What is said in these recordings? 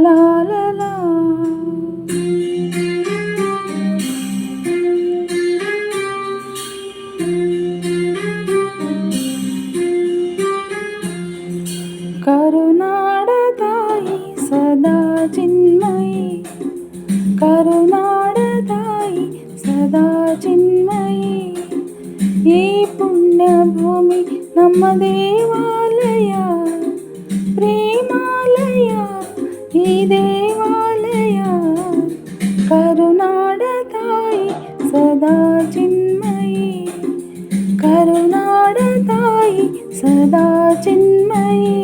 ಲಾ ಲಾ ಲಾ. ಕರುನಾಡ ತಾಯಿ ಸದಾ ಚಿನ್ಮಯಿ, ಕರುನಾಡ ತಾಯಿ ಸದಾ ಚಿನ್ಮಯಿ. ಈ ಪುಣ್ಯ ಭೂಮಿ ನಮ್ಮ ದೇವಾಲಯ, ಪ್ರೇಮಾಲಯ ಈ ದೇವಾಲಯ. ಕರುನಾಡ ತಾಯಿ ಸದಾ ಚಿನ್ಮಯಿ, ಕರುನಾಡ ತಾಯಿ ಸದಾ ಚಿನ್ಮಯಿ.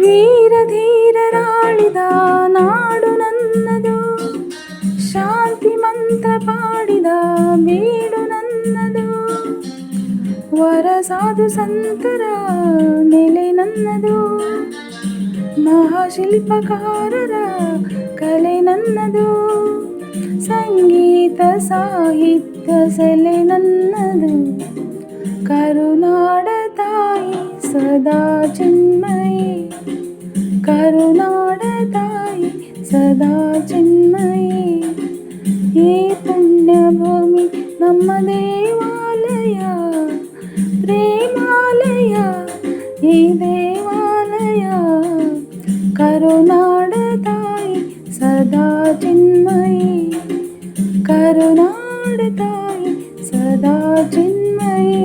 ವೀರ ಧೀರರಾಳಿದ ನಾಡು ನನ್ನದು, ಶಾಂತಿ ಮಂತ್ರ ಪಾಡಿದ ಬೀಡು ನನ್ನದು. ವರ ಸಾಧು ಸಂತರ ನೆಲೆ ನನ್ನದು, ಮಹಾಶಿಲ್ಪಕಾರರ ಕಲೆ ನನ್ನದು. ಸಂಗೀತ ಸಾಹಿತ್ಯ ಸೆಲೆ ನನ್ನದು. ಕರುನಾಡ ತಾಯಿ ಸದಾ ಚಿನ್ಮಯಿ, ಕರುನಾಡ ತಾಯಿ ಸದಾ ಚಿನ್ಮಯಿ. ಈ ಪುಣ್ಯ ಭೂಮಿ ನಮ್ಮ ದೇವಾಲಯ, ಪ್ರೇಮಾಲಯ ಈ ದೇವಾಲಯ. ಕರುನಾಡ ತಾಯಿ ಸದಾ ಚಿನ್ಮಯಿ, ಕರುನಾಡ ತಾಯಿ ಸದಾ ಚಿನ್ಮಯಿ.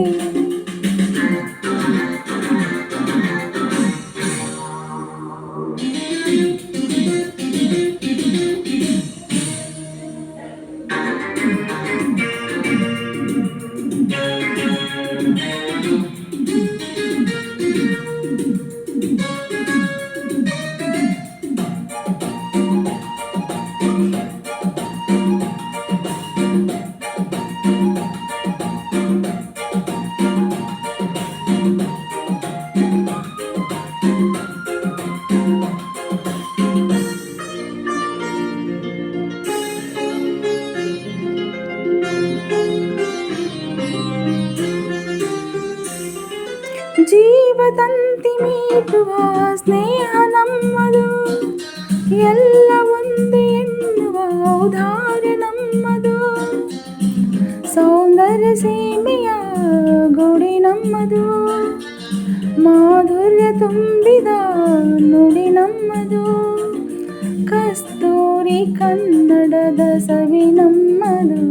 ಜೀವದಂತಿ ಮೀಟುವ ಸ್ನೇಹ ನಮ್ಮದು, ಎಲ್ಲ ಒಂದೇ ಎನ್ನುವ ಔದಾರ್ಯ ನಮ್ಮದು. ಸೌಂದರ್ಯ ಸೀಮೆಯ ಗುಡಿ ನಮ್ಮದು, ಮಾಧುರ್ಯ ತುಂಬಿದ ನುಡಿ ನಮ್ಮದು. ಕಸ್ತೂರಿ ಕನ್ನಡದ ಸವಿ ನಮ್ಮದು,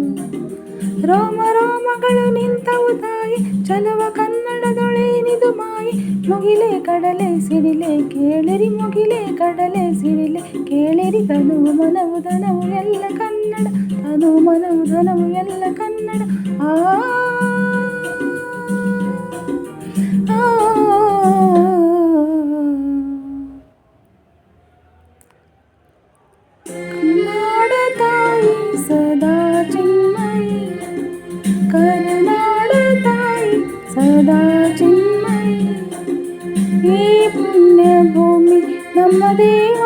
ರೋಮ ರೋಮಗಳು ನಿಂತವು ತಾಯಿ ಚಲುವ ಕನ್ನಡದೊಳೇನಿದು ಮಾಯಿ. ಮುಗಿಲೆ ಕಡಲೆ ಸಿಡಿಲೆ ಕೇಳಿರಿ, ಮುಗಿಲೆ ಕಡಲೆ ಸಿಡಿಲೆ ಕೇಳಿರಿ. ತನು ಮನವು ಧನವು ಎಲ್ಲ ಕನ್ನಡ, ತನು ಮನವು ಧನವು ಎಲ್ಲ ಕನ್ನಡ. ಆ ಕರುನಾಡ ತಾಯಿ ಸದಾ ಚಿನ್ಮಯಿ, ಕರುನಾಡ ತಾಯಿ ಸದಾ ಚಿನ್ಮಯಿ. ಈ ಪುಣ್ಯ ಭೂಮಿ ನಮ್ಮ ದೇವ